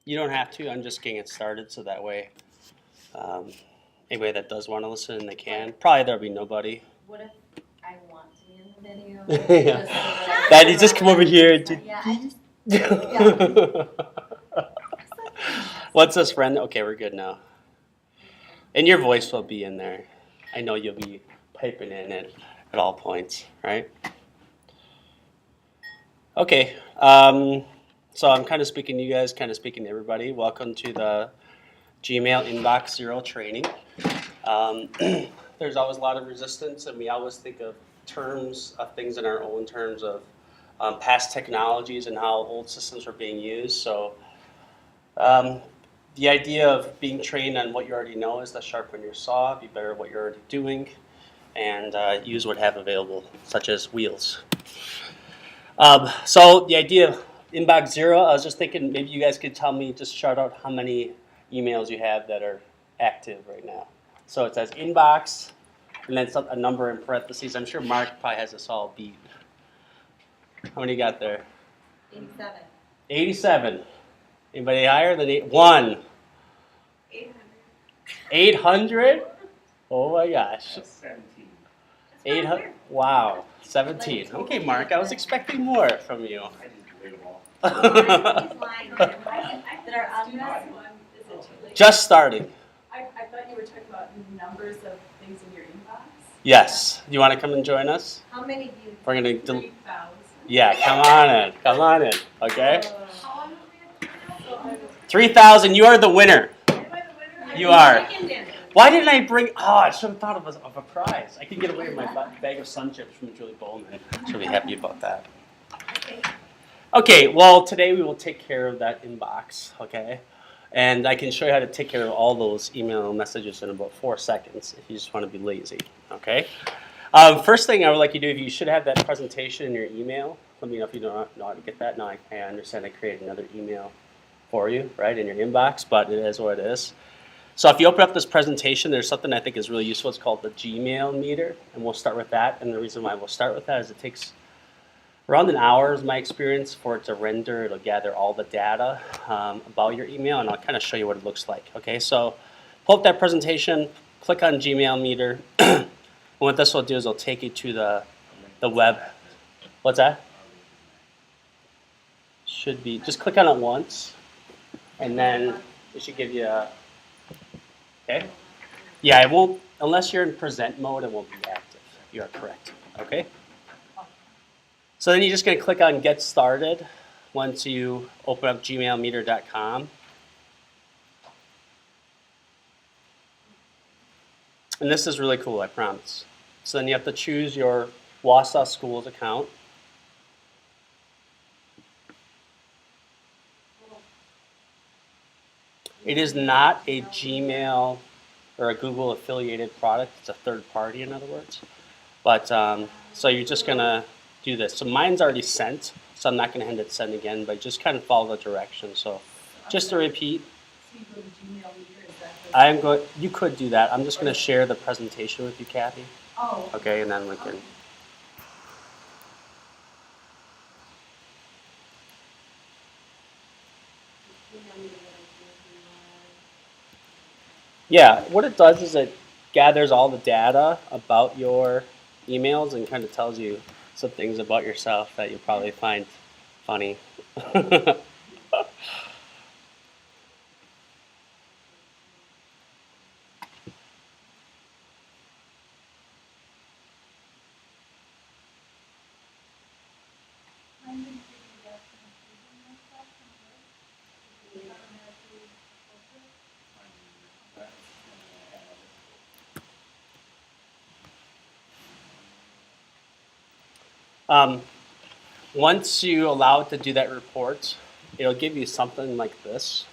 You don't have to. I'm just getting it started so that way anybody that does want to listen, they can. Probably there'll be nobody. What if I want to be in the video? Yeah. That you just come over here. Yeah, I just. Yeah. What's this, friend? Okay, we're good now. And your voice will be in there. I know you'll be piping in it at all points, right? Okay. So I'm kind of speaking to you guys, kind of speaking to everybody. Welcome to the Gmail Inbox Zero training. There's always a lot of resistance, and we always think of terms of things in our own terms of past technologies and how old systems are being used. So the idea of being trained on what you already know is to sharpen your saw, be better at what you're already doing, and use what you have available, such as wheels. So the idea of Inbox Zero, I was just thinking maybe you guys could tell me, just shout out how many emails you have that are active right now. So it says inbox, and then a number in parentheses. I'm sure Mark probably has this all beat. How many you got there? 87. 87. Anybody higher than 1? 800. 800? Oh my gosh. 17. 800. Wow. 17. Okay, Mark, I was expecting more from you. I didn't do it all. That are unread. Is it too late? Just starting. I thought you were talking about numbers of things in your inbox. Yes. You want to come and join us? How many do you? We're gonna. 3,000. Yeah, come on in. Come on in. Okay. How long have we had? So I was. 3,000. You are the winner. Am I the winner? You are. Seconded. Why didn't I bring? Oh, I should have thought of a prize. I could get away with my bag of Sun Chips from Julie Bowman. She'll be happy about that. Okay, well, today we will take care of that inbox, okay? And I can show you how to take care of all those email messages in about 4 seconds if you just want to be lazy, okay? First thing I would like you to do, if you should have that presentation in your email. Let me know if you don't know how to get that. Now I understand I created another email for you, right, in your inbox, but it is what it is. So if you open up this presentation, there's something I think is really useful. It's called the Gmail meter, and we'll start with that. And the reason why we'll start with that is it takes around an hour, is my experience, for it to render. It'll gather all the data about your email, and I'll kind of show you what it looks like. Okay, so pull up that presentation, click on Gmail meter, and what this will do is it'll take you to the web. What's that? Should be, just click on it once, and then it should give you a, okay? Yeah, it won't, unless you're in present mode, it won't be active. You are correct, okay? So then you're just going to click on Get Started once you open up gmailmeter.com. And this is really cool, I promise. So then you have to choose your Wausau Schools account. It is not a Gmail or a Google affiliated product. It's a third party, in other words. But so you're just going to do this. So mine's already sent, so I'm not going to hit send again, but just kind of follow the directions. So just to repeat, So you go to Gmail meter, is that the- you could do that. I'm just going to share the presentation with you, Kathy. Oh. Okay, and then we can. Yeah, what it does is it gathers all the data about your emails and kind of tells you some things about yourself that you'll probably find funny. Once you allow it to do that report, it'll give you something like this,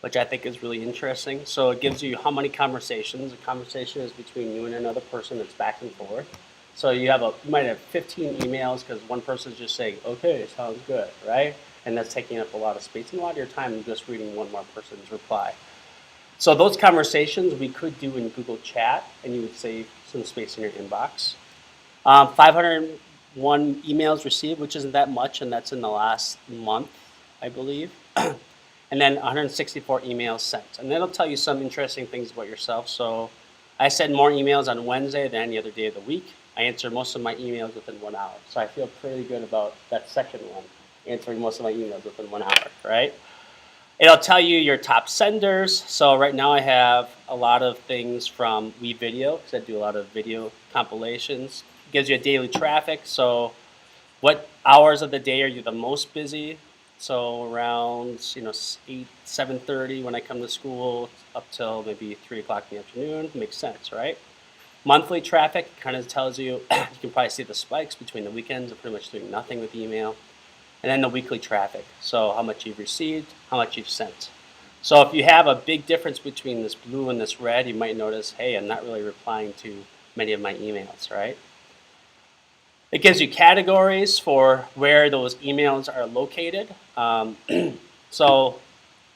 which I think is really interesting. So it gives you how many conversations. A conversation is between you and another person that's back and forth. So you might have 15 emails because one person's just saying, okay, sounds good, right? And that's taking up a lot of space and a lot of your time just reading one more person's reply. So those conversations we could do in Google Chat, and you would save some space in your inbox. 501 emails received, which isn't that much, and that's in the last month, I believe. and then 164 emails sent. And that'll tell you some interesting things about yourself. So I send more emails on Wednesday than any other day of the week. I answer most of my emails within 1 hour. So I feel pretty good about that second one, answering most of my emails within 1 hour, right? It'll tell you your top senders. So right now I have a lot of things from WeVideo, because I do a lot of video compilations. It gives you a daily traffic. So what hours of the day are you the most busy? So around 7:30 when I come to school up till maybe 3 o'clock in the afternoon. Makes sense, right? Monthly traffic kind of tells you, you can probably see the spikes between the weekends. I'm pretty much doing nothing with email. And then the weekly traffic, so how much you've received, how much you've sent. So if you have a big difference between this blue and this red, you might notice, hey, I'm not really replying to many of my emails, right? It gives you categories for where those emails are located. So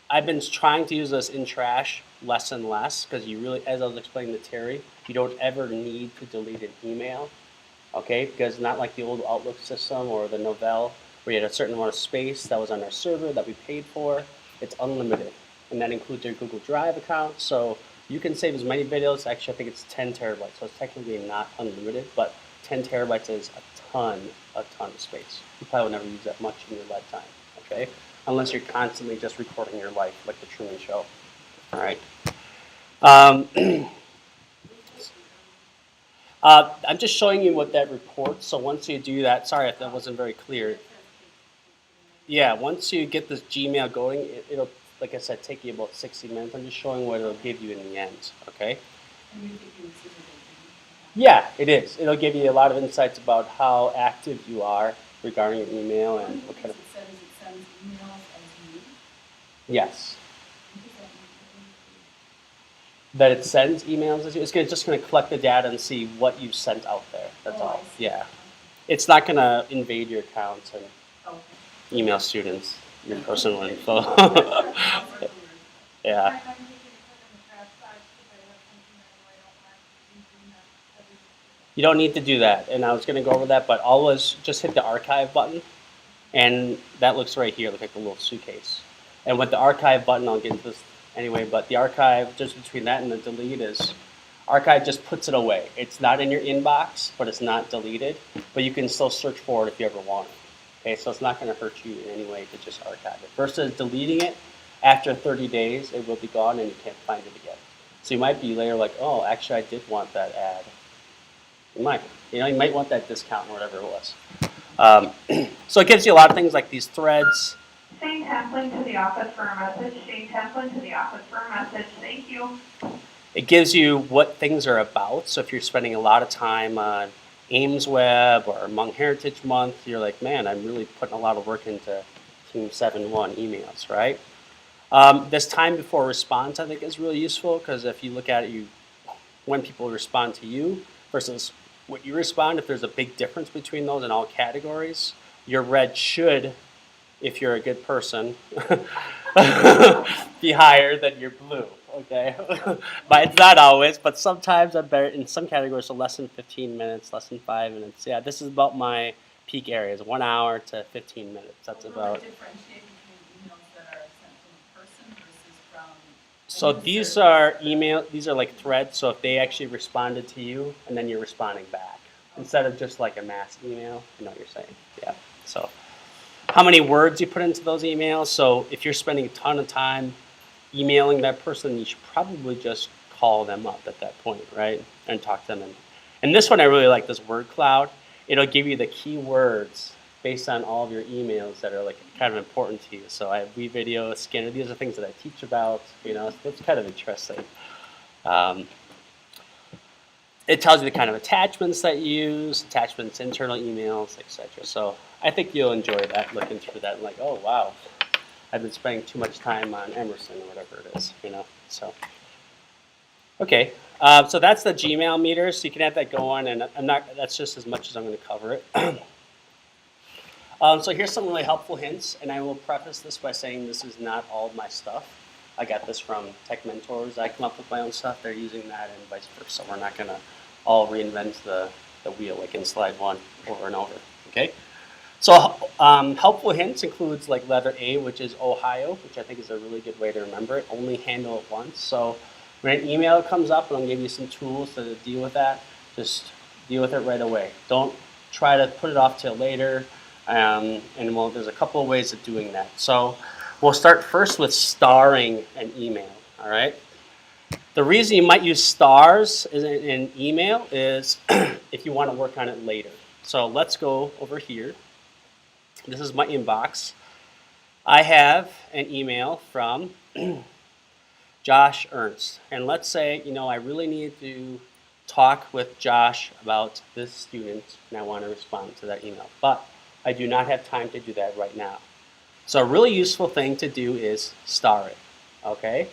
I've been trying to use this in trash less and less because you really, as I was explaining to Terry, you don't ever need to delete an email, okay? Because not like the old Outlook system or the Novell, where you had a certain amount of space that was on our server that we paid for. It's unlimited, and that includes your Google Drive account. So you can save as many videos. Actually, I think it's 10 terabytes, so it's technically not unlimited, but 10 terabytes is a ton of space. You probably will never use that much in your lifetime, okay? Unless you're constantly just recording your life, like the Truman Show. All right. I'm just showing you what that reports. So once you do that, sorry if that wasn't very clear. Yeah, once you get this Gmail going, it'll, like I said, take you about 60 minutes. I'm just showing what it'll give you in the end, okay? Yeah, it is. It'll give you a lot of insights about how active you are regarding your email and what kind of... Yes. That it sends emails as you. It's just going to collect the data and see what you've sent out there. That's all. Yeah. It's not going to invade your accounts and email students your personal info. Yeah. You don't need to do that. And I was going to go over that, but always just hit the archive button. And that looks right here, look like a little suitcase. And with the archive button, I'll get into this anyway, but the archive, just between that and the delete is, archive just puts it away. It's not in your inbox, but it's not deleted, but you can still search for it if you ever want it. Okay, so it's not going to hurt you in any way to just archive it. Versus deleting it, after 30 days, it will be gone and you can't find it again. So you might be later like, oh, actually I did want that ad. You might, you might want that discount or whatever it was. So it gives you a lot of things like these threads. Shane Templin to the office for a message. Shane Templin to the office for a message. Thank you. It gives you what things are about. So if you're spending a lot of time on Ames Web or Hmong Heritage Month, you're like, man, I'm really putting a lot of work into Team 7-1 emails, right? This time before response, I think, is really useful because if you look at it, when people respond to you versus what you respond, if there's a big difference between those in all categories, your red should, if you're a good person, be higher than your blue, okay? But it's not always, but sometimes I'm better in some categories, so less than 15 minutes, less than 5 minutes. Yeah, this is about my peak areas, 1 hour to 15 minutes. That's about. Differentiate between emails that are sent from a person versus from. So these are these are like threads, so if they actually responded to you, and then you're responding back, instead of just like a mass email, you know what you're saying, yeah, so. How many words you put into those emails. So if you're spending a ton of time emailing that person, you should probably just call them up at that point, right? And talk to them. And this one, I really like this word cloud. It'll give you the keywords based on all of your emails that are like kind of important to you. So I have WeVideo, Scanner. These are things that I teach about. It's kind of interesting. It tells you the kind of attachments that you use, attachments, internal emails, etc. So I think you'll enjoy that, looking through that, and like, oh wow, I've been spending too much time on Emerson or whatever it is, So okay, so that's the Gmail meter. So you can have that going, and that's just as much as I'm going to cover it. So here's some really helpful hints, and I will preface this by saying this is not all of my stuff. I got this from Tech Mentors. I come up with my own stuff. They're using that and vice versa. We're not going to all reinvent the wheel like in slide 1 over and over, okay? So helpful hints includes like letter A, which is Ohio, which I think is a really good way to remember it. Only handle it once. So when an email comes up, and I'll give you some tools to deal with that, just deal with it right away. Don't try to put it off till later. And well, there's a couple of ways of doing that. So we'll start first with starring an email, all right? The reason you might use stars in an email is if you want to work on it later. So let's go over here. This is my inbox. I have an email from Josh Ernst. And let's say, I really need to talk with Josh about this student, and I want to respond to that email. But I do not have time to do that right now. So a really useful thing to do is star it, okay?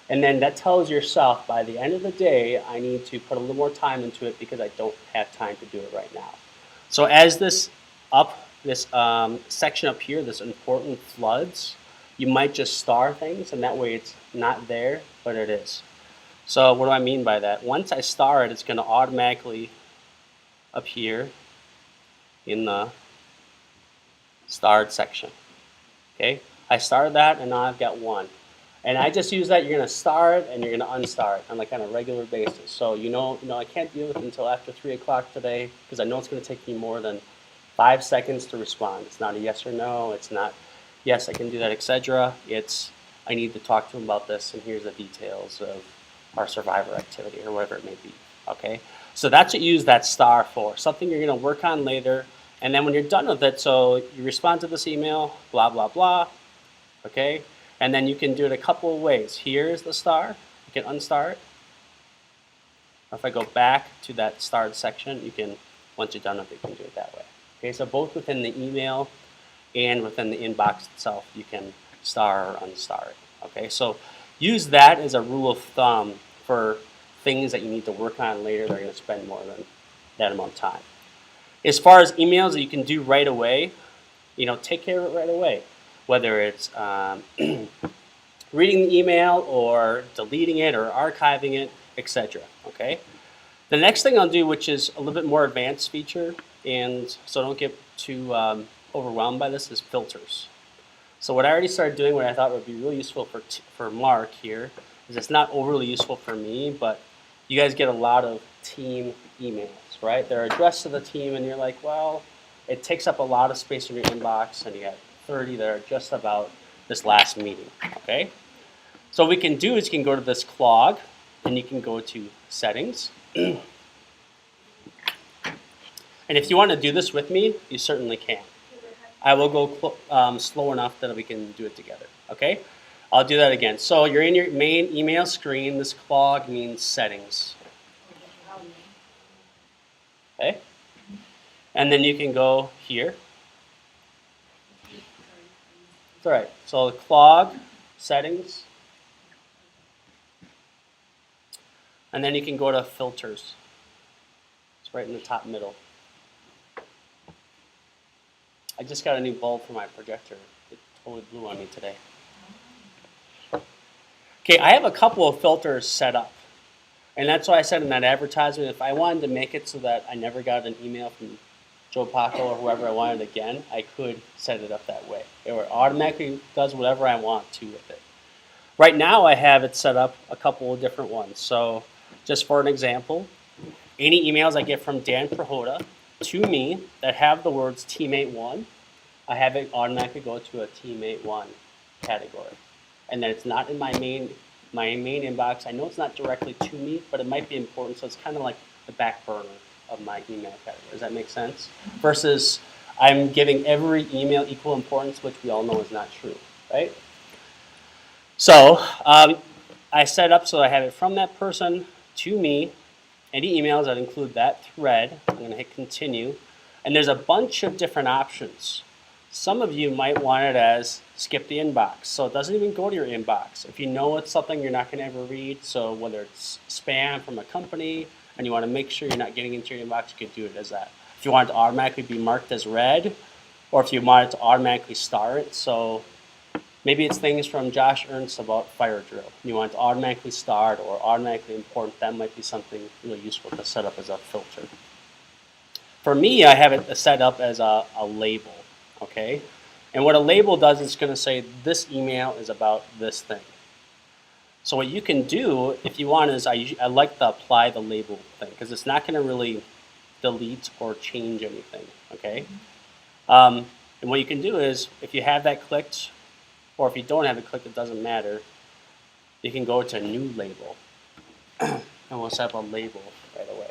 And then that tells yourself by the end of the day, I need to put a little more time into it because I don't have time to do it right now. So as this section up here, this important floods, you might just star things, and that way it's not there, but it is. So what do I mean by that? Once I star it, it's going to automatically appear in the starred section. Okay, I starred that, and now I've got one. And I just use that. You're going to star it, and you're going to unstar it on a regular basis. So I can't deal with it until after 3 o'clock today because I know it's going to take me more than 5 seconds to respond. It's not a yes or no. It's not yes, I can do that, etc. It's I need to talk to him about this, and here's the details of our survivor activity or whatever it may be. Okay, so that's what you use that star for. Something you're going to work on later. And then when you're done with it, so you respond to this email, blah, blah, blah, okay? And then you can do it a couple of ways. Here's the star. You can unstar it. Or if I go back to that starred section, once you're done with it, you can do it that way. Okay, so both within the email and within the inbox itself, you can star or unstar it. Okay, so use that as a rule of thumb for things that you need to work on later that are going to spend more than that amount of time. As far as emails that you can do right away, take care of it right away. Whether it's reading the email or deleting it or archiving it, etc. Okay. The next thing I'll do, which is a little bit more advanced feature, and so don't get too overwhelmed by this, is filters. So what I already started doing, what I thought would be really useful for Mark here, is it's not overly useful for me, but you guys get a lot of team emails, right? They're addressed to the team, and you're like, well, it takes up a lot of space in your inbox, and you have 30 that are just about this last meeting, okay? So what we can do is you can go to this clog, and you can go to settings. And if you want to do this with me, you certainly can. I will go slow enough that we can do it together, okay? I'll do that again. So you're in your main email screen. This clog means settings. Okay? And then you can go here. It's all right. So the clog, settings. And then you can go to filters. It's right in the top middle. I just got a new bulb for my projector. It totally blew on me today. Okay, I have a couple of filters set up. And that's why I said in that advertisement, if I wanted to make it so that I never got an email from Joe Paco or whoever I wanted again, I could set it up that way. It automatically does whatever I want to with it. Right now I have it set up a couple of different ones. So just for an example, any emails I get from Dan Prahota to me that have the words teammate 1, I have it automatically go to a teammate 1 category. And then it's not in my main inbox. I know it's not directly to me, but it might be important, so it's kind of like the back burner of my email category. Does that make sense? Versus I'm giving every email equal importance, which we all know is not true, right? So I set up so I have it from that person to me. Any emails that include that thread, I'm going to hit continue. And there's a bunch of different options. Some of you might want it as skip the inbox. So it doesn't even go to your inbox. If you know it's something you're not going to ever read, so whether it's spam from a company and you want to make sure you're not getting into your inbox, you can do it as that. If you want it to automatically be marked as read, or if you want it to automatically star it, so maybe it's things from Josh Ernst about fire drill. You want it to automatically start or automatically import. That might be something really useful to set up as a filter. For me, I have it set up as a label. okay? And what a label does is it's going to say this email is about this thing. So what you can do if you want is I like to apply the label thing because it's not going to really delete or change anything, okay? And what you can do is if you have that clicked or if you don't have it clicked, it doesn't matter. You can go to new label and we'll set up a label right away.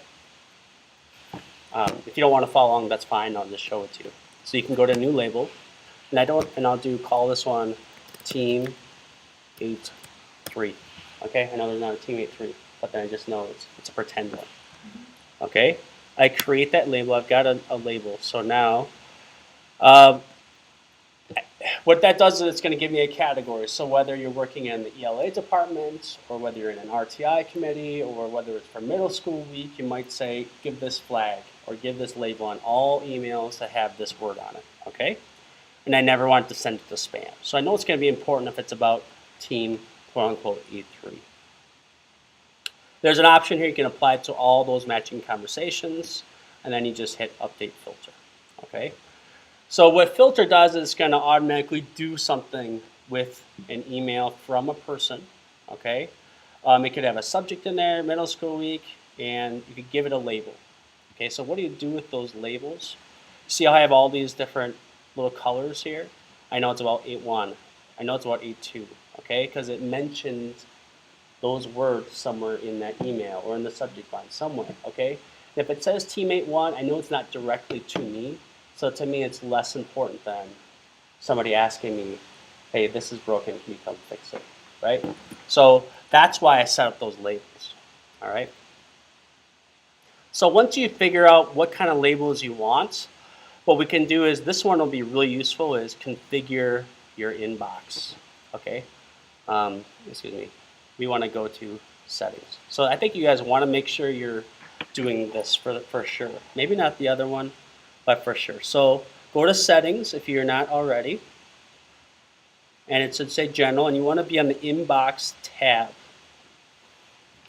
If you don't want to follow along, that's fine. I'll just show it to you. So you can go to new label, and I'll call this one Team 83. Okay, I know there's not a Team 83, but then I just know it's a pretend one. Okay, I create that label. I've got a label. So now, what that does is it's going to give me a category. So whether you're working in the ELA department, or whether you're in an RTI committee, or whether it's for middle school week, you might say, give this flag or give this label on all emails that have this word on it, okay? And I never want to send it to spam. So I know it's going to be important if it's about team, quote unquote, E3. There's an option here you can apply it to all those matching conversations, and then you just hit update filter, okay? So what filter does is it's going to automatically do something with an email from a person, okay? It could have a subject in there, middle school week, and you could give it a label. Okay, so what do you do with those labels? See how I have all these different little colors here? I know it's about 8.1. I know it's about 8.2, okay? Because it mentions those words somewhere in that email or in the subject line somewhere, okay? If it says teammate 1, I know it's not directly to me. So to me, it's less important than somebody asking me, hey, this is broken, can you come fix it, right? So that's why I set up those labels, all right? So once you figure out what kind of labels you want, what we can do is, this one will be really useful, is configure your inbox, okay? Excuse me, we wanna go to settings. So I think you guys wanna make sure you're doing this for sure. Maybe not the other one, but for sure. So go to settings if you're not already. And it should say general, and you want to be on the inbox tab.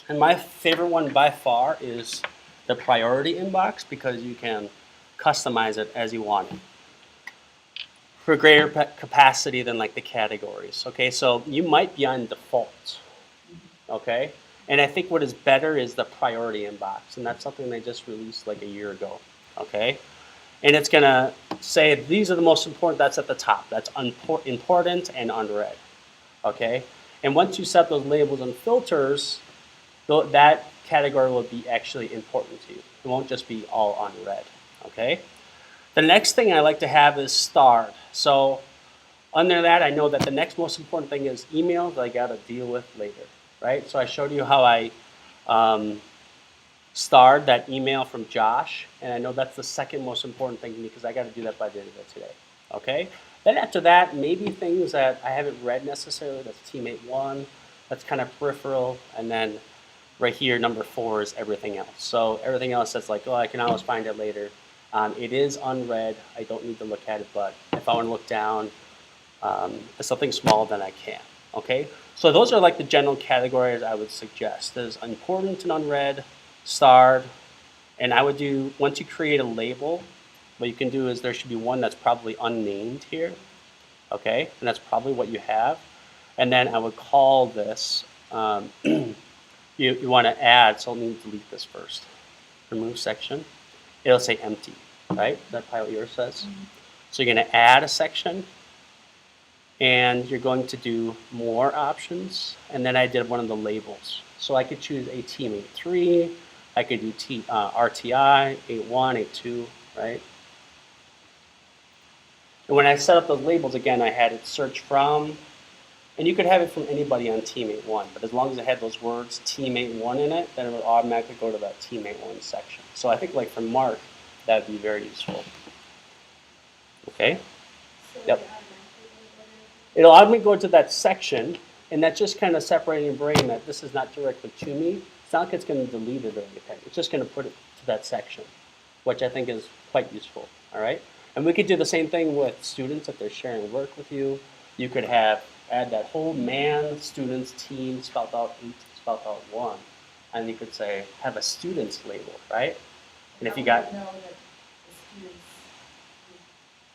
And my favorite one by far is the priority inbox because you can customize it as you want it for greater capacity than like the categories. Okay, so you might be on default. Okay, and I think what is better is the priority inbox, and that's something they just released like a year ago. Okay. And it's going to say these are the most important, that's at the top. That's important and unread, okay? And once you set those labels and filters, that category will be actually important to you. It won't just be all unread, okay? The next thing I like to have is starred. So under that, I know that the next most important thing is emails that I got to deal with later, right? So I showed you how I starred that email from Josh, and I know that's the second most important thing to me because I got to do that by the end of it today, okay? Then after that, maybe things that I haven't read necessarily, that's teammate 1, that's kind of peripheral, and then right here, number 4 is everything else. So everything else that's like, oh, I can always find it later. It is unread, I don't need to look at it, but if I want to look down, it's something small, then I can, okay? So those are like the general categories I would suggest. There's important and unread, starred, and I would do, once you create a label, what you can do is there should be one that's probably unnamed here, okay? And that's probably what you have. And then I would call this, you want to add, so let me delete this first. Remove section. It'll say empty, right? That's probably what yours says. So you're going to add a section, and you're going to do more options, and then I did one of the labels. So I could choose a teammate 3, I could do RTI, 8.1, 8.2, right? And when I set up those labels, again, I had it search from, and you could have it from anybody on teammate 1, but as long as it had those words teammate 1 in it, then it would automatically go to that teammate 1 section. So I think like for Mark, that would be very useful. Okay? Yep. It'll automatically go to that section, and that's just kind of separating your brain that this is not directly to me. It's not like it's going to delete it or anything. It's just going to put it to that section, which I think is quite useful, all right? And we could do the same thing with students if they're sharing work with you. You could add that whole man, students, team, spelled out 8, spelled out 1. And you could say, have a students label, right? And if you got... know that the students,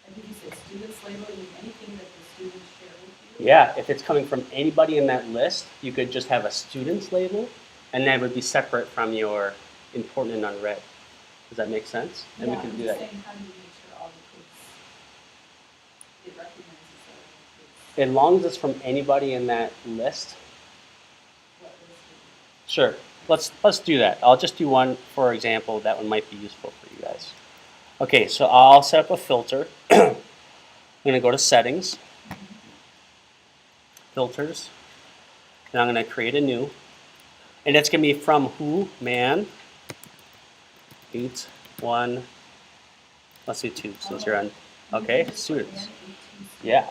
I think you said student's label, you mean anything that the students share with you? Yeah, if it's coming from anybody in that list, you could just have a student's label, and that would be separate from your important and unread. Does that make sense? And we Yeah, can I'm do just that. saying, how do you make sure all the kids, it recognizes all the kids? As long as it's from anybody in that list. What list is Sure. Let's do that. I'll just do one for example. That one might be useful for you guys. Okay, so I'll set up a filter. I'm gonna go to settings, filters, and I'm gonna create a new. And it's gonna be from who, man, 8, 1, let's do 2 since you're on. Okay, students. Yeah.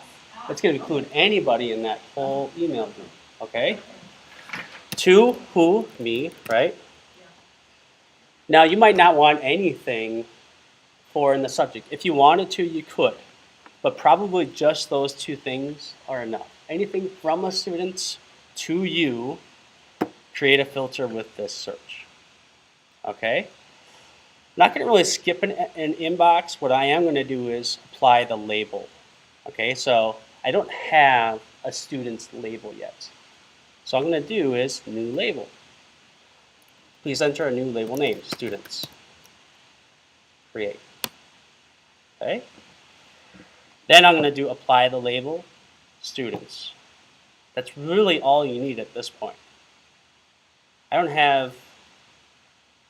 It's gonna include anybody in that whole email group. Okay? To who, me, right? Now you might not want anything for in the subject. If you wanted to, you could. But probably just those two things are enough. Anything from a student to you, create a filter with this search. Okay? I'm not going to really skip an inbox. What I am going to do is apply the label. Okay, so I don't have a student's label yet. So all I'm going to do is new label. Please enter a new label name, students. Create. Okay? Then I'm going to do apply the label, students. That's really all you need at this point. I don't have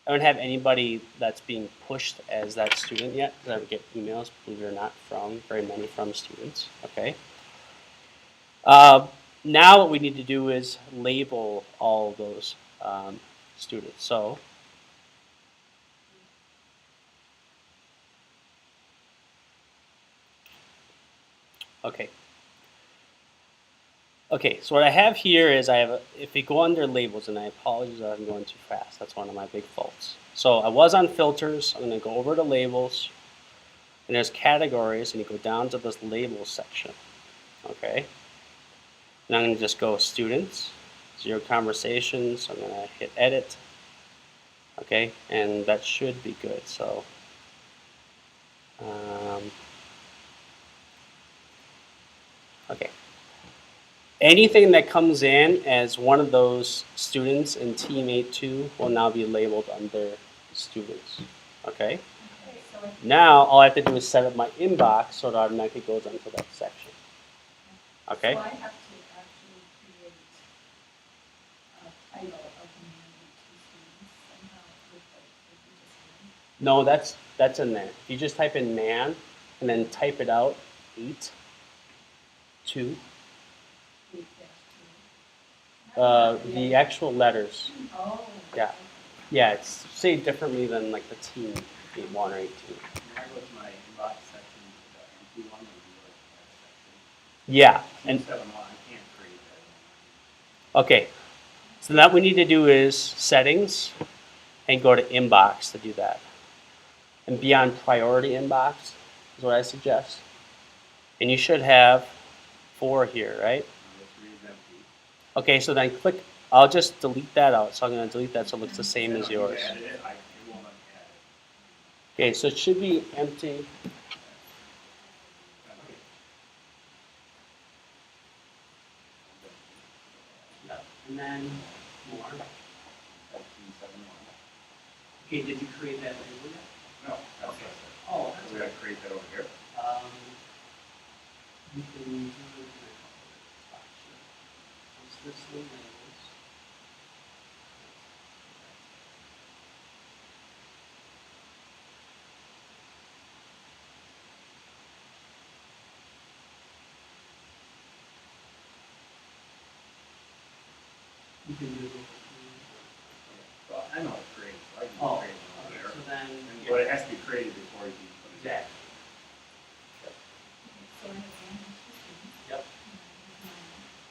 anybody that's being pushed as that student yet, because I get emails, believe it or not, from very many from students. Okay. Now what we need to do is label all of those students. So okay. Okay, so what I have here is if you go under labels, and I apologize if I'm going too fast, that's one of my big faults. So I was on filters, I'm going to go over to labels, and there's categories, and you go down to this labels section, okay? And I'm going to just go students, 0 conversations, I'm going to hit edit, okay? And that should be good, so. Okay. Anything that comes in as one of those students in teammate 2 will now be labeled under students. Okay? Now all I have to do is set up my inbox so it automatically goes into that section. Okay? So I have to actually create a title of the name to students somehow with the, No, that's in there. If you just type in man and then type it out 8, 2, the actual letters. Oh. Yeah. Yeah, it's say differently than like the team 1 or 18. When I go to my inbox section, the empty one, or do like that Yeah, section? and Instead of one, I can't create that. okay. So now what we need to do is settings and go to inbox to do that. And be on priority inbox is what I suggest. And you should have 4 here, right? This reads empty. Okay, so then click, I'll just delete that out. So I'm going to delete that so it looks the same as yours. Edit it, it won't let me edit. Okay, so it should be empty. And then more. 1771. Okay, did you create that label yet? No, that's Okay. it. Oh, So we gotta create that over here. You can do it in a couple of spots here. Once this one labels. You can do it. Well, I know it's created, so I can Oh, create it over there. so then. But it has to be created before you can put it in. Exactly. So I have one to students. Yep.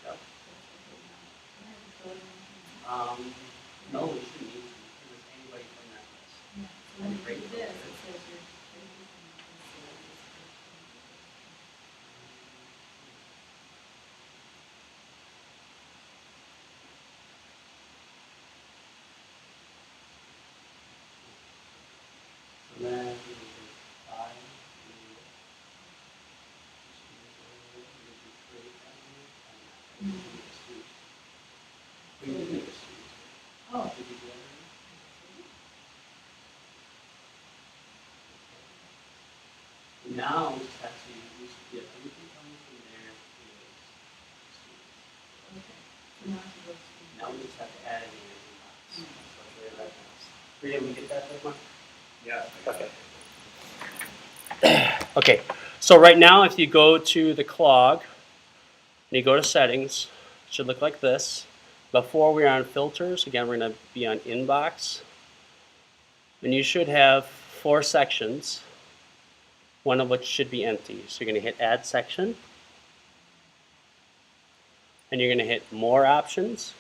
Yep. No, we shouldn't need to, because it's anybody from that list. Yeah, so when you do this, it says you're creating We did make a student. Oh. Did you do that? Now we just have to get everything coming from there is students. Okay. So now to go to. Now we just have to add it in the inbox. That's what's there right now. Rita, we get that, Mark? Yeah. Okay. Okay, so right now if you go to the clog and you go to settings, it should look like this. Before we're on filters, again we're going to be on inbox. And you should have 4 sections, one of which should be empty. So you're going to hit add section. And you're going to hit more options.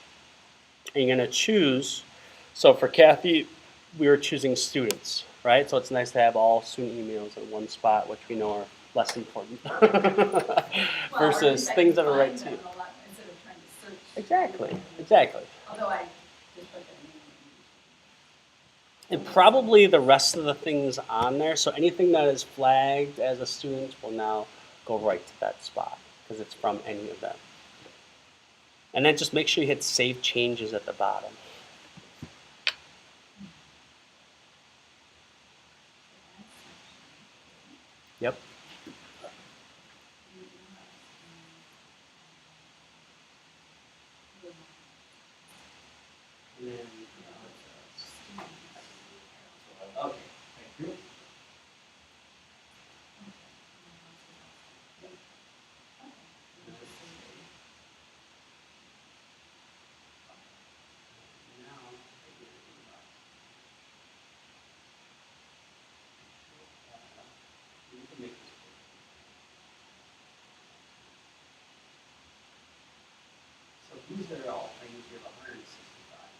And you're going to choose, so for Kathy, we were choosing students, right? So it's nice to have all student emails in one spot, which we know are less important versus things that are right to you. Instead of trying to search. Exactly, exactly. Although I just put that in. And probably the rest of the things on there, so anything that is flagged as a student will now go right to that spot because it's from any of them. And then just make sure you hit save changes at the bottom. Yep. And then, okay, thank you. Now, you can make this work. So these are all things you have 165,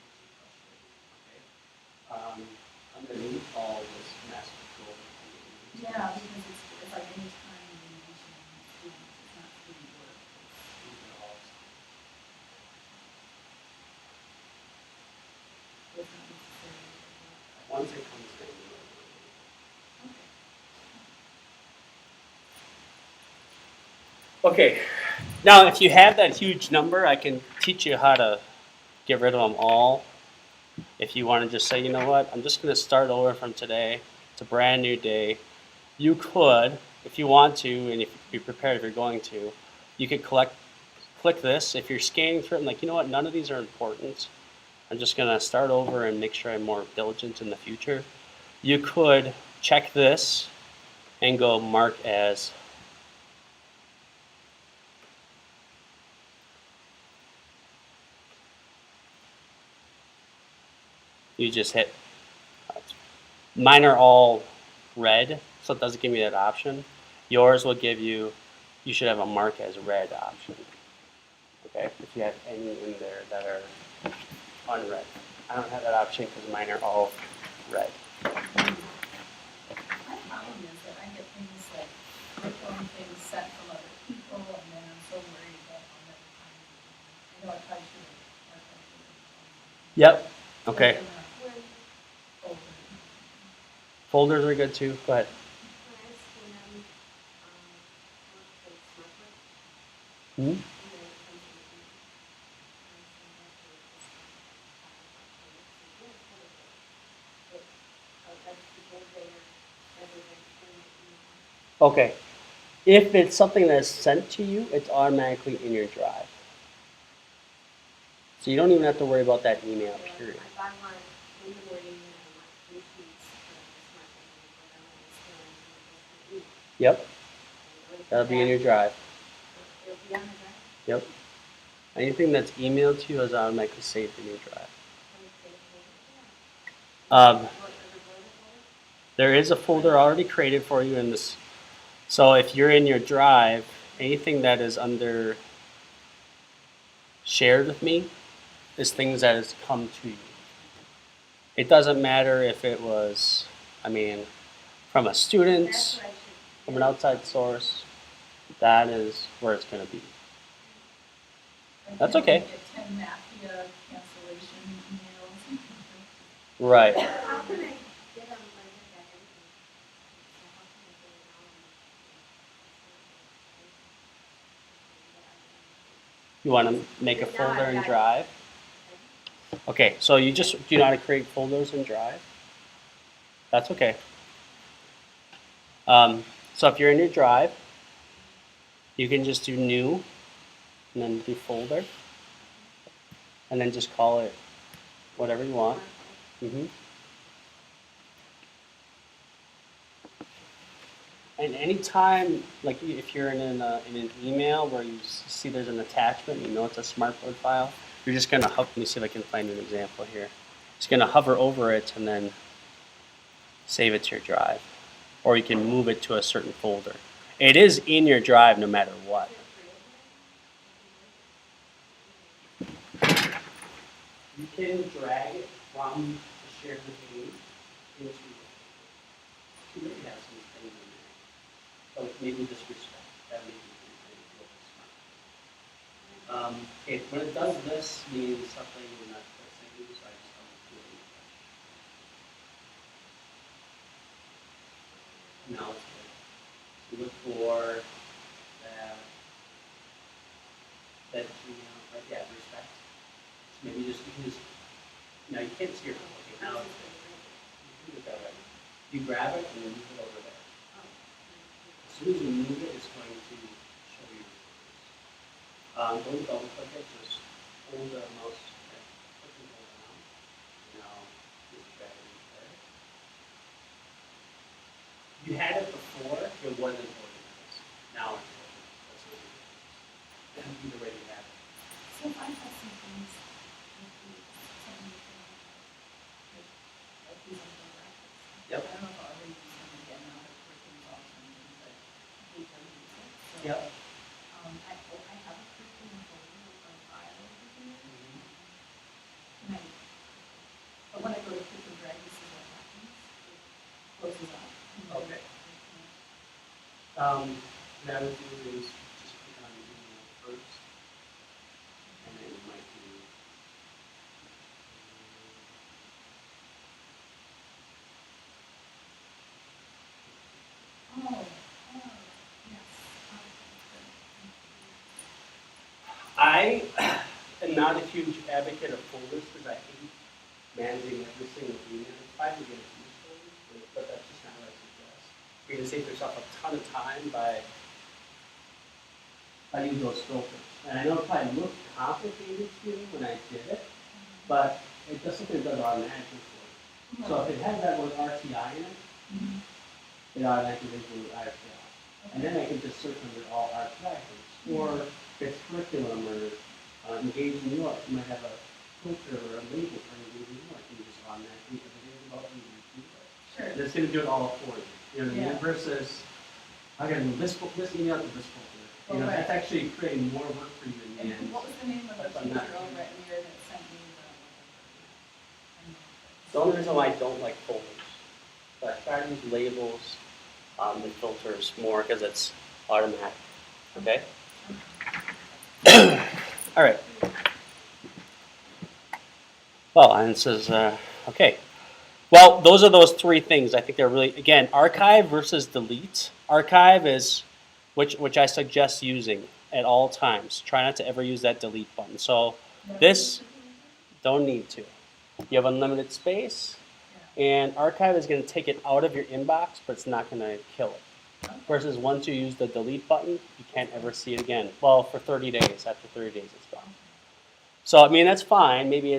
which is frustrating. Okay. Underneath all this mass control. Yeah, because it's like any time you mention students, it's not student work. These are all It's not necessarily. once it comes in. Okay, now if you have that huge number, I can teach you how to get rid of them all. If you want to just say, you know what, I'm just going to start over from today. It's a brand new day. You could, if you want to, and if you're prepared if you're going to, you could click this. If you're scanning through it and like, you know what, none of these are important. I'm just going to start over and make sure I'm more diligent in the future. You could check this and go mark as you just hit. Mine are all red, so it doesn't give me that option. Yours will give you, you should have a mark as red option. Okay, if you have any in there that are unread. I don't have that option because mine are all red. My problem is that I get things like curriculum things sent from other people, and then I'm so worried that I'll never find it. I know I probably should have marked that. Yep. Okay. Folder. Folders are good too. Go ahead. Hmm? Okay. If it's something that's sent to you, it's automatically in your drive. So you don't even have to worry about that email, period. Yep. That'll be in your drive. Yep. Anything that's emailed to you is automatically saved in your drive. There is a folder already created for you in this. So if you're in your drive, anything that is under shared with me is things that has come to you. It doesn't matter if it was, from a student, from an outside source. That is where it's going to be. That's okay. Get 10 mafia cancellation emails. Right. How can I get them like that You want to make a folder in Drive? Okay, so do you know how to create folders in Drive? That's okay. So if you're in your Drive, you can just do New, and then do Folder, and then just call it whatever you want. And anytime, like if you're in an email where you see there's an attachment, you know it's a smartboard file, you're just gonna let me see if I can find an example here. Just gonna hover over it and then save it to your Drive, or you can move it to a certain folder. It is in your Drive no matter what. You can drag it from the shared page into the you may have some things in there. So maybe just respect. That may be okay, when it does this means something you're not fixing, so I just don't do it. Now it's good. So look for that Gmail, right? Yeah, respect. So maybe you can just, no, you can't see your, okay, now it's good. You can do that right. You grab it and then move it over there. As soon as you move it, it's going to show you. Don't double click it, just hold the mouse, click and hold down. Now, just drag it in there. You had it before, it wasn't organized. Now it's organized. That's what it is. That would be the way you have it. So if I have some things, like these are graphics. Yep. I don't know if I'll ever use them again now that curriculum's all changing, but I hate to use it. So, Yep. I have a curriculum folder with a file over here. Can I, but when I go to click and drag, this is what happens. It closes up. Okay. That would do is just click on the email first, and then you might do. Yes. I am not a huge advocate of folders because I hate managing every single email. It's fine to get a few folders, but that's just not what I suggest. You're going to save yourself a ton of time by using those filters. And I know it probably looked complicated to you when I did it, but it does something that does automatically for you. So if it has that word RTI in it, it automatically brings the word RTI. And then I can just search under all RTI things. Or if it's curriculum or Engage in New York, you might have a filter or a label for Engage in New York, and you just automatically everything about Engage in New York. Sure. And it's going to do it all for you. You know what I mean? Yeah. Versus, I'm going to move this email to this folder. You know, that's actually creating more work for you in the end. And what was the name of the That's teacher not- over at Lear that sent me The only reason why I don't like folders, but I try to use labels and filters more because it's automatic. Okay? All right. Well, and it says, okay. Well, those are those three things. I think they're really, again, archive versus delete. Archive is, which I suggest using at all times. Try not to ever use that delete button. So this, don't need to. You have unlimited space, and archive is going to take it out of your inbox, but it's not going to kill it. Versus once you use the delete button, you can't ever see it again. Well, for 30 days. After 30 days, it's gone. So, I mean, that's fine. Maybe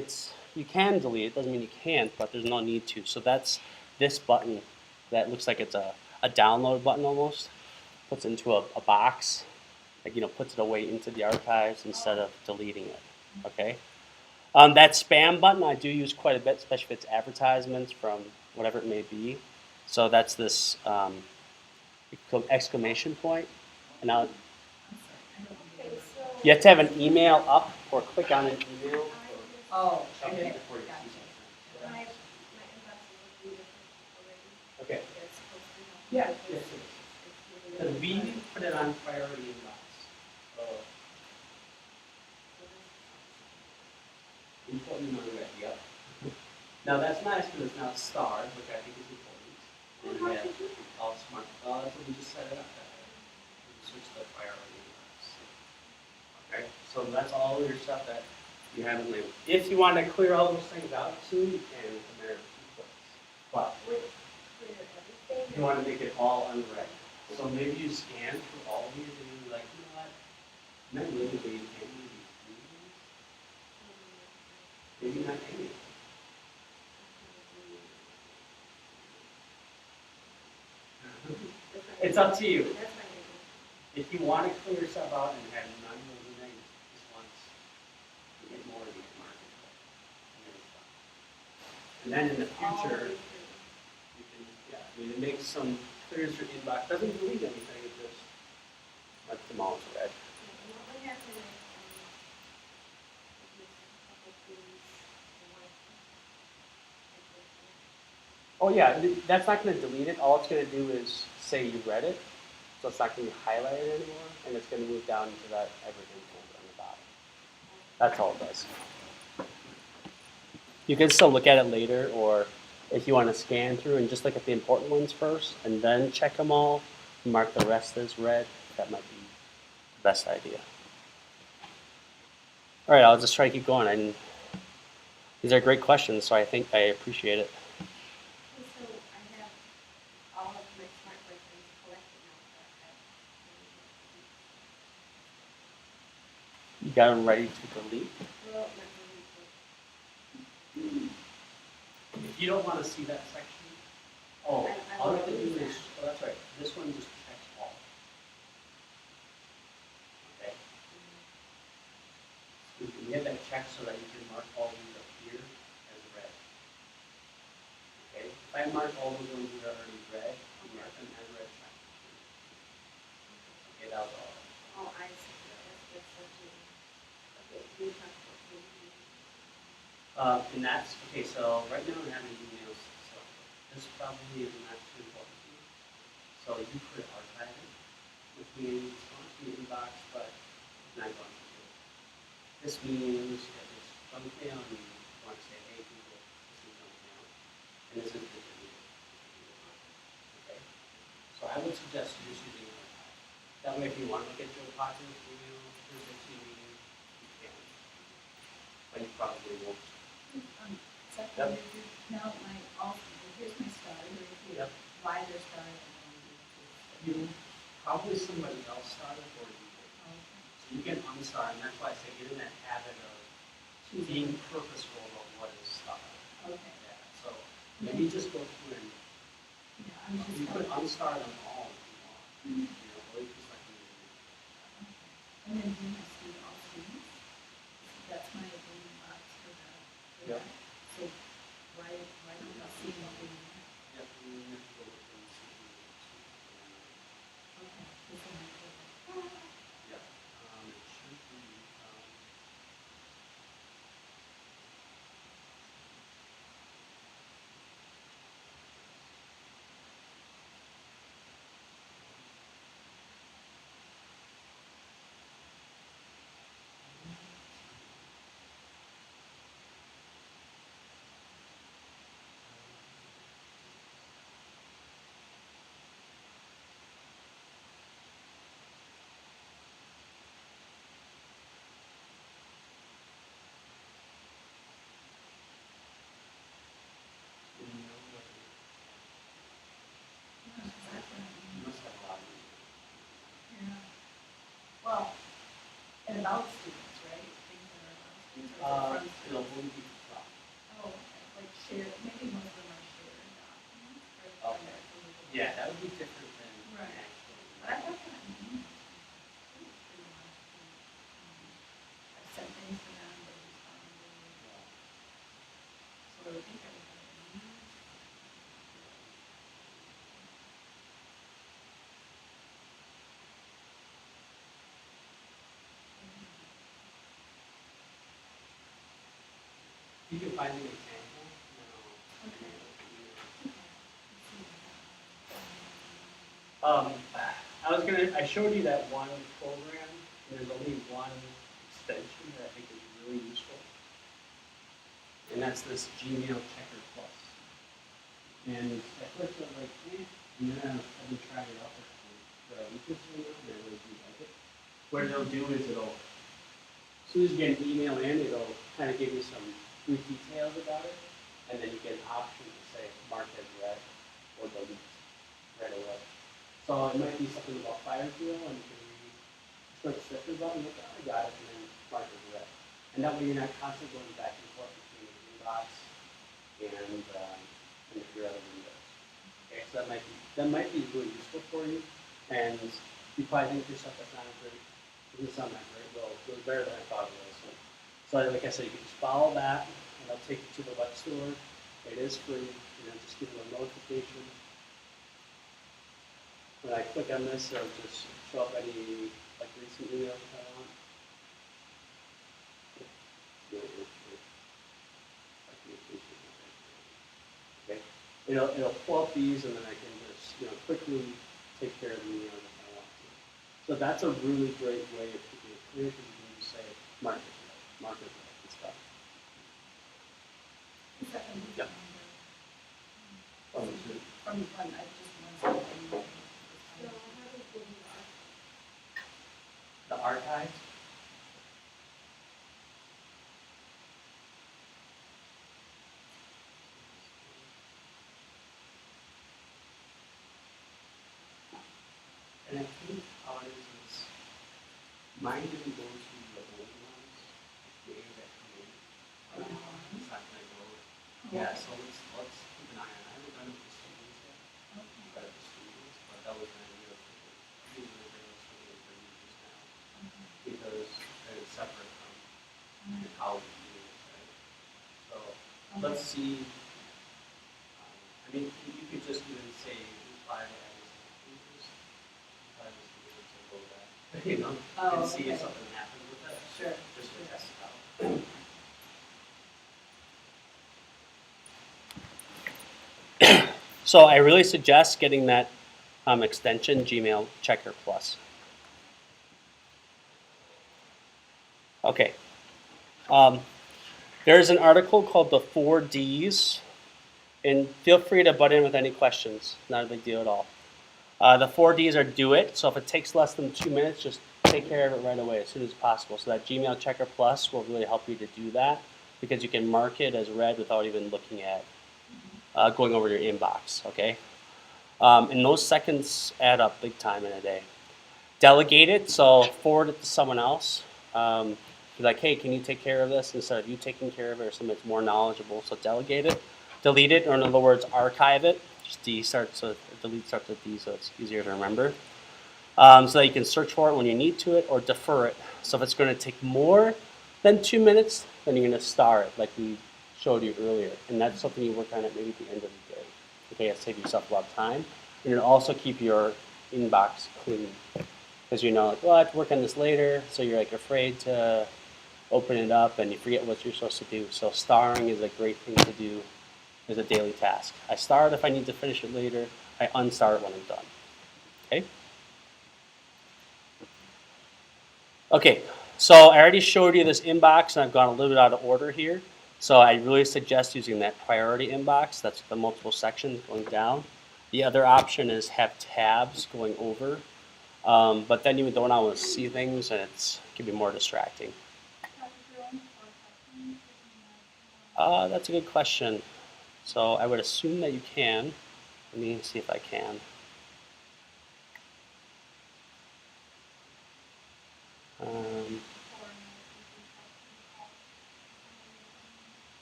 you can delete it. Doesn't mean you can't, but there's no need to. So that's this button that looks like it's a download button almost. Puts it into a box, like, puts it away into the archives instead of deleting it. Okay. That spam button I do use quite a bit, especially if it's advertisements from whatever it may be. So that's this exclamation point. And now you have to have an email up or click on an email. Oh, Something okay. before you Gotcha. see My something. inbox is looking different already. Okay. It's supposed to be. Yeah. Yes, so we put it on priority inbox. So important unread, yep. Now that's nice because it's now starred, which I think is important. And How we have did you do that? all smart. That's what we just set it up that way. We switch the priority inbox. Okay, so So that's all your stuff that you haven't labeled. If you want to clear all those things out soon, you can in a matter of 2 clicks. But Clear everything. you want to make it all unread. So maybe you scan through all of these and you're like, you know what? I'm not really can't use these. Maybe not any. It's up to you. That's my name. If you want to clear stuff out and have none of the names just once, you get more of these markers. And then in the future, you can, yeah, I mean, it makes some, clears your inbox, doesn't delete anything, it just lets them all as red. What would happen if, if a couple things, Oh yeah, that's not going to delete it. All it's going to do is say you read it, so it's not going to be highlighted anymore, and it's going to move down to that everything folder on the bottom. That's all it does. You can still look at it later, or if you want to scan through and just look at the important ones first, and then check them all, mark the rest as red, that might be the best idea. All right, I'll just try to keep going. These are great questions, so I think I appreciate it. so I have all of my smart breakers collected now. You got them ready to delete. Well, not really, If you don't want to see that section, all you have to do is, oh, that's right, this one just checks all. Okay? So you can get that checked so that you can mark all these up here as red. Okay? If I mark all those ones that are already red, you mark them as red check. Okay, that was all. Oh, I see. That's something. Okay, we talked about maybe. And that's, okay, so right now I'm having emails, so this probably is not too important to you. So you could archive it, which means it's going to your inbox, but it's not going to do it. This means if it's junk mail and you want to say, hey, people, this is junk mail, and this is the delete. Okay? So I would suggest you just using archive. That way, if you want to look at Joe Potter's email, Thursday meeting, you can. But you probably won't. Second, now my, here's my star, here's Yep. why they're starting. You probably somebody else started or you did. So you can unstar, and that's why I say get in that habit of being purposeful about what is starred. Okay. Yeah. So maybe just go through and Yeah, I'm just. you could unstar them all if you want. You know, or you can select them. And then do my student, all students, that's my inbox for that. Yep. So why don't I see anything? Yep. And then you have to go look and see who it is. Okay. This one I did. Yeah. It should be. You must have a lot of Yeah. Well, and about students, right? Things that are about students or from it'll students. only be from. Oh, okay. Like share, maybe most of them are shared documents. Or Okay. Yeah, that would be different than Right. actually. But I thought that pretty much. I've sent things to them, they responded. So I think I would have it. You can find an example. Okay. I showed you that one program, and there's only one extension that I think is really useful. And that's this Gmail Checker Plus. And at first I was like, and then I've been trying it out for a week or two now, and I really do like it. What it'll do is it'll soon as you get an email in, it'll kind of give you some brief details about it, and then you get an option to say mark as read or delete right away. So it might be something about fire fuel, and you can read short descriptions about it, and I got it, and then mark as read. And that way you're not constantly going back and forth between the inbox and your other windows. Okay, so that might be really useful for you, and you probably think to yourself that's not great. It doesn't sound that great. Well, it was better than I thought it was. So like I said, you can just follow that, and that'll take you to the web store. It is free, and then just give you a notification. When I click on this, it'll just show up any like recent emails if I want. Okay, it'll pull up these, and then I can just quickly take care of the emails if I want to. So that's a really great way of keeping it clear, because you can just say mark it and stuff. Is that a new Yep. From one, I just want to. So how does it work? The archive. And I think how it is mine didn't go to the old ones, the A that come in. It's not gonna go. Yeah, so let's keep an eye on it. I haven't done it with the students yet. But the students, but that was an idea of using the various students for users now. Because it's separate from your college students, right? So let's see. I mean, you could just even say reply to every users. Reply to users and go back, and see if something happens with it. Sure. Just to test it out. So I really suggest getting that extension, Gmail Checker Plus. Okay. There's an article called The 4 Ds, and feel free to butt in with any questions. Not a big deal at all. The 4 Ds are do it. So if it takes less than 2 minutes, just take care of it right away as soon as possible. So that Gmail Checker Plus will really help you to do that, because you can mark it as read without even looking at going over your inbox, okay? And those seconds add up big time in a day. Delegate it, so forward it to someone else. Be like, hey, can you take care of this instead of you taking care of it, or somebody that's more knowledgeable? So delegate it, delete it, or in other words, archive it. Just delete starts with D, so it's easier to remember. So that you can search for it when you need to it, or defer it. So if it's going to take more than 2 minutes, then you're going to star it, like we showed you earlier, and that's something you work on at maybe the end of the day. Okay, it'll save yourself a lot of time, and it'll also keep your inbox clean, because like, well, I have to work on this later, so you're like afraid to open it up, and you forget what you're supposed to do. So starring is a great thing to do as a daily task. I star it if I need to finish it later. I unstar it when I'm done. Okay. Okay. So I already showed you this inbox, and I've gone a little bit out of order here. So I really suggest using that priority inbox. That's the multiple sections going down. The other option is have tabs going over. But then you don't always see things, and it can be more distracting. That's a good question. So I would assume that you can. Let me see if I can.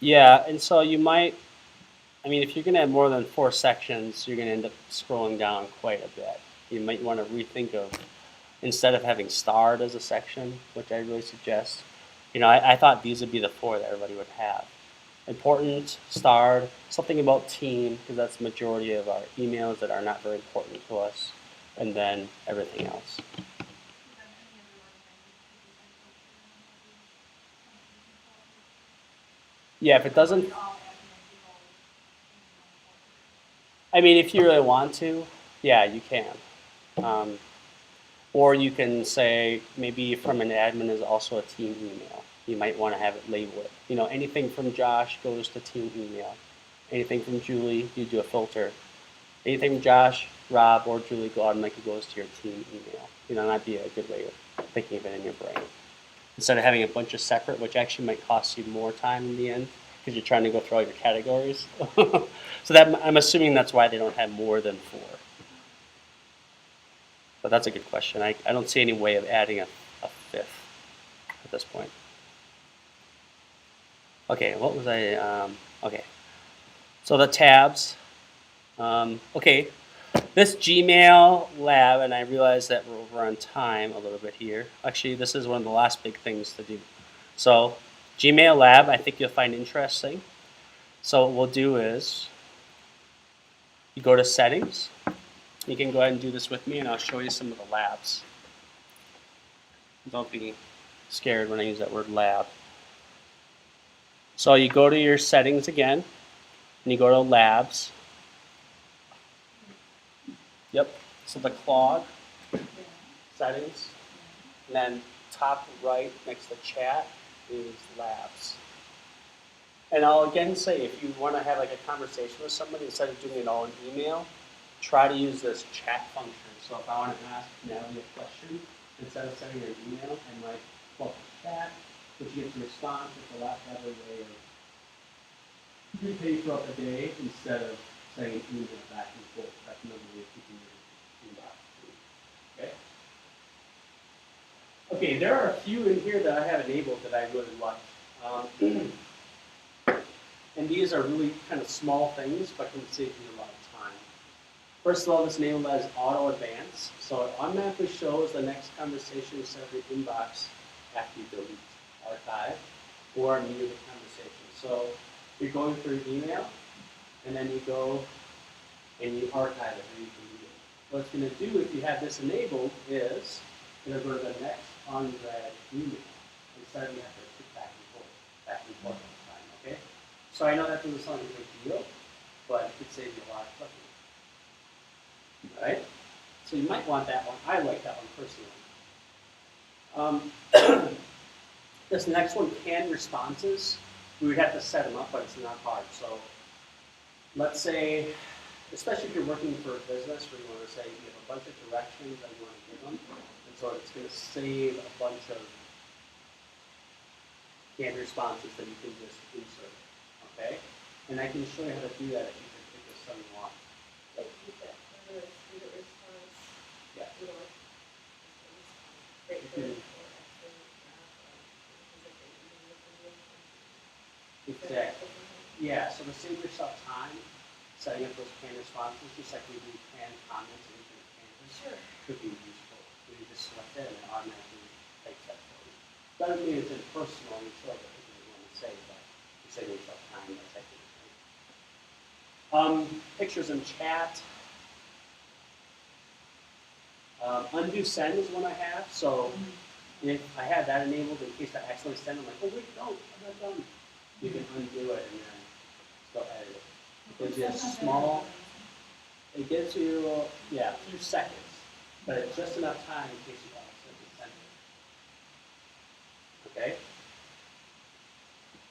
Yeah, and so you might, if you're going to have more than 4 sections, you're going to end up scrolling down quite a bit. You might want to rethink of, instead of having starred as a section, which I really suggest, I thought these would be the 4 that everybody would have. Important, starred, something about team, because that's the majority of our emails that are not very important to us, and then everything else. Yeah, if it doesn't, if you really want to, yeah, you can. Or you can say maybe from an admin is also a team email. You might want to have it labeled. Anything from Josh goes to team email. Anything from Julie, you do a filter. Anything from Josh, Rob, or Julie automatically goes to your team email. That'd be a good way of thinking of it in your brain. instead of having a bunch of separate, which actually might cost you more time in the end because you're trying to go through all your categories. So that I'm assuming that's why they don't have more than 4. But that's a good question. I don't see any way of adding a 5th at this point. Okay, what was I? Okay, so the tabs. Okay, this Gmail lab, and I realize that we're over on time a little bit here. Actually, this is one of the last big things to do. So, Gmail lab, I think you'll find interesting. So what we'll do is, you go to settings. You can go ahead and do this with me, and I'll show you some of the labs. Don't be scared when I use that word lab. So you go to your settings again, and you go to labs. Yep, so the clog, settings, and then top right next to chat is labs. And I'll again say, if you want to have like a conversation with somebody, instead of doing it all in email, try to use this chat function. So if I want to ask Natalie a question, instead of sending her an email, I might pull up the chat, which you get to respond. It's a lot better way of communicating throughout the day instead of sending an email back and forth. That's another way of keeping your inbox clean. Okay? Okay, there are a few in here that I have enabled that I really like. And these are really kind of small things, but can save you a lot of time. First of all, this enabled as auto advance. So it automatically shows the next conversation instead of your inbox after you delete, archive, or mute the conversation. So you're going through email, and then you go and you archive it, or you delete it. What it's going to do if you have this enabled is it'll go to the next unread email instead of you have to keep back and forth all the time, okay? So I know that doesn't sound like a big deal, but it could save you a lot of clicking. All right? So you might want that one. I like that one personally. This next one, canned responses. We would have to set them up, but it's not hard. So let's say, especially if you're working for a business where you want to say you have a bunch of directions that you want to give them, and so it's going to save a bunch of canned responses that you can just insert. Okay? And I can show you how to do that if you can pick this something you want. Like you said, whether it's reader response, Yeah. you know, great You for can- Exactly. Yeah, so to save yourself time, setting up those canned responses, just like we do canned comments and Canvas, Sure. could be useful. You can just select it and it automatically takes that for you. Doesn't mean it's impersonal, you still have the thing you want to say, but you save yourself time by typing it. Pictures in chat. Undo send is one I have, so if I have that enabled in case I accidentally send, I'm like, oh wait, no, I'm not done. You can undo it and then still edit it. It gives you a small, it gives you, yeah, a few seconds, but it's just enough time in case you accidentally send it. Okay?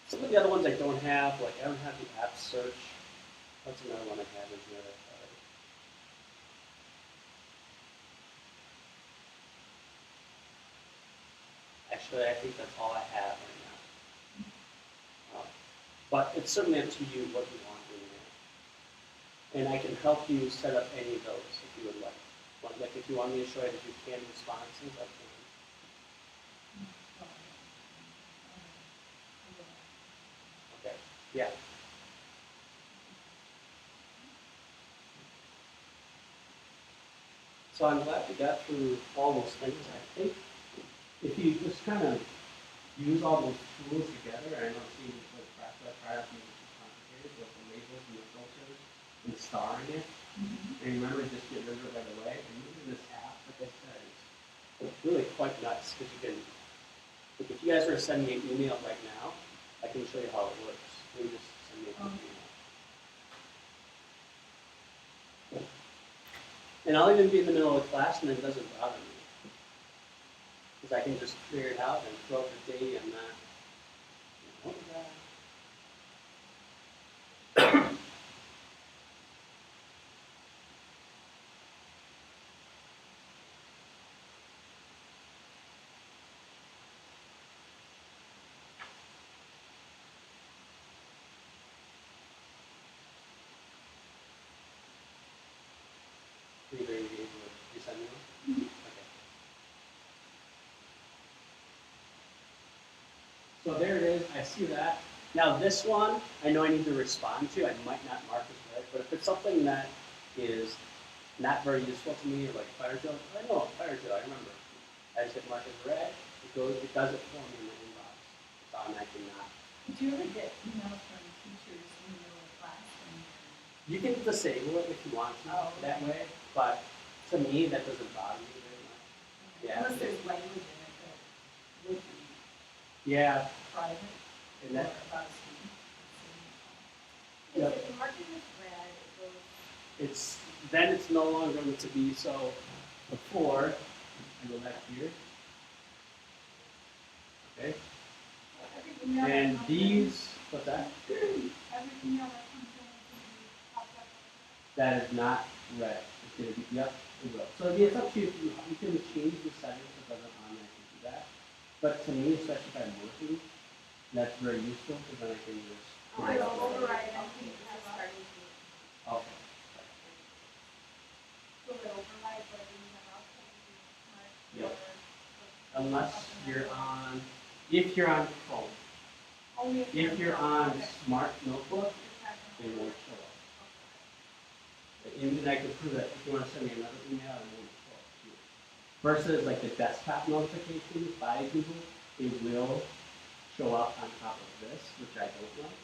Some of the other ones I don't have, like I don't have the app search. That's another one I have in here. Actually, I think that's all I have right now. But it's certainly up to you what you want in there. And I can help you set up any of those if you would like. Like if you want me to show you how to do canned responses, I can. Okay. Yeah. So I'm glad we got through all those things. I think if you just kind of use all those tools together, I know seeing like try out maybe too complicated, but the labels and the filters and starring it. And remember, just get rid of it right away. And using this app, like I said, it's really quite nuts because you can. Like if you guys were to send me an email right now, I can show you how it works. You just send me a quick email. And I'll even be in the middle of a class and it doesn't bother me. Because I can just clear it out and throw up the date and that. What was that? So there it is. I see that. Now this one, I know I need to respond to. I might not mark as red, but if it's something that is not very useful to me, or like fire drill, I know fire drill. I remember. I just hit mark as red. It goes. It does it for me in the inbox. It's automatically not. Did you ever get emails from teachers in the middle of class when You can disable it if you want to Oh, that okay. way, but to me that doesn't bother me very much. you're, Yeah. unless there's language in it that would be Yeah, private and or that about a student? Yep. If you mark it as red, it goes, it's then it's no longer going to be so. Before I go back here, okay, every email that and comes in, these what's that? every email that comes in is going to be popped up. That is not red. It's going to be yep, it will. So it's up to you. You can change the settings so it doesn't automatically do that. But to me, especially if I'm working, that's very useful because then I can just. Oh, I will override anything that has starting to, Okay. will it override whatever you have out there? Yep. Unless you're on, if you're on phone, Only if you're on okay. smart notebook, It's not it gonna won't show up. And I can prove that if you want to send me another email, it won't show up too. Versus like the desktop notifications by Google, it will show up on top of this, which I don't like.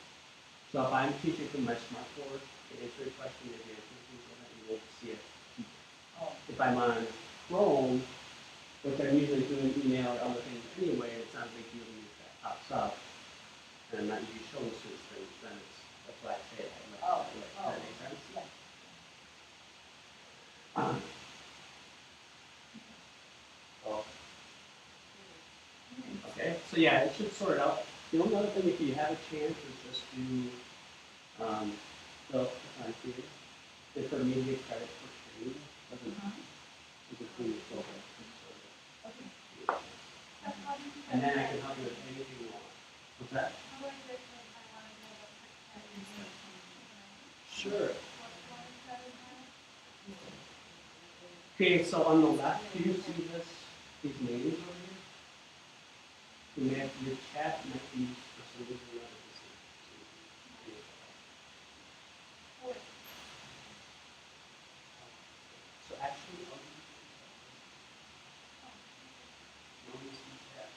So if I'm teaching from my smartboard to answer a question, maybe answer things like that, you won't see it. Oh, If I'm on Chrome, which I'm usually doing email or other things anyway, it's not a big deal to me if that pops up. And I'm not usually showing students things, then that's why I say it. I oh, like it that way. Does oh, that make sense? yeah. Oh. Okay, so yeah, it should sort it out. The only other thing, if you have a chance, is just do, the time period. If for me to get credit for training, doesn't, clean the floor. And then I can help you with anything you want. What's that? How do I get to if I want to know what percentage? Sure. What that is now? Okay, so on the left, do you see these names over here? Your chat might be used for some reason or other. So actually, I'll use these chats.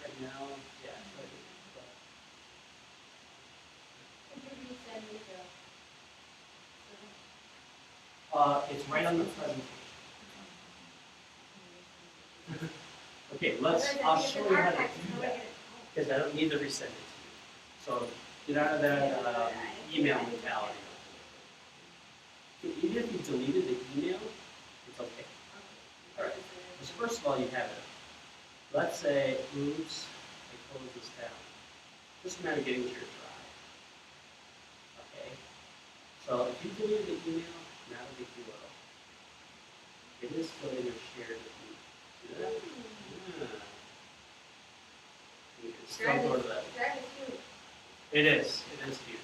Right now, yeah. Could you resend me the? It's right on the presentation. Okay, I'll show you how to do that, because I don't need to resend it to you. So get out of that email mentality. Even if you deleted the email, it's okay. All right. So first of all, you have it. Let's say, oops, I close this down. Just a matter of getting to your drive. Okay. So if you deleted the email, not a big deal at all. It is still in your shared with you. See that? Yeah. You can still go to that. Drive is huge. It is huge.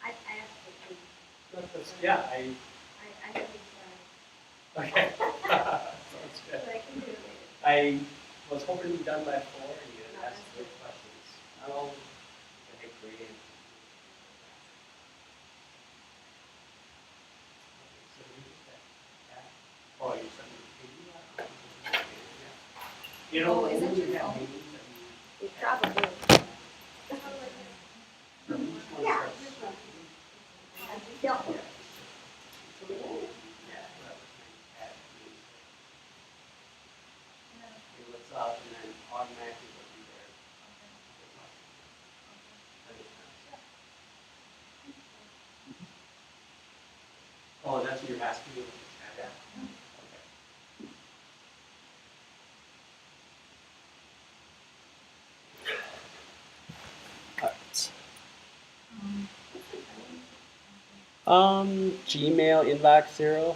I have to, Yeah, I have to drive, okay. Sounds but good. I can do it later. I was hoping to be done by 4 and you had asked good questions. Oh, okay, great. Oh, you sent me the You know, Oh, is that when your you have phone? meetings that you- It probably. so each one Yeah. starts- Yeah. Yeah, whatever. Add meetings. Okay, what's up, and then automatically will be there. That makes sense. Oh, that's what you're asking me with the chat? Okay. Gmail inbox 0.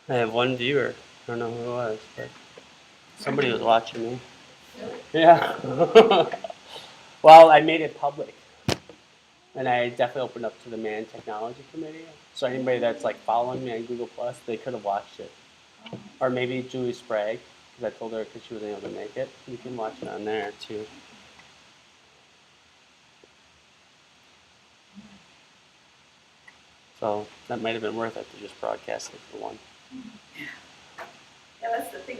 I have one viewer. I don't know who it was, but somebody was watching me. Yeah. Well, I made it public. And I definitely opened up to the Man Technology Committee. So anybody that's like following me on Google Plus, they could have watched it. Or maybe Julie Sprague, because I told her because she wasn't able to make it. You can watch it on there too. So that might have been worth it to just broadcast it for one. Yeah, that's the thing.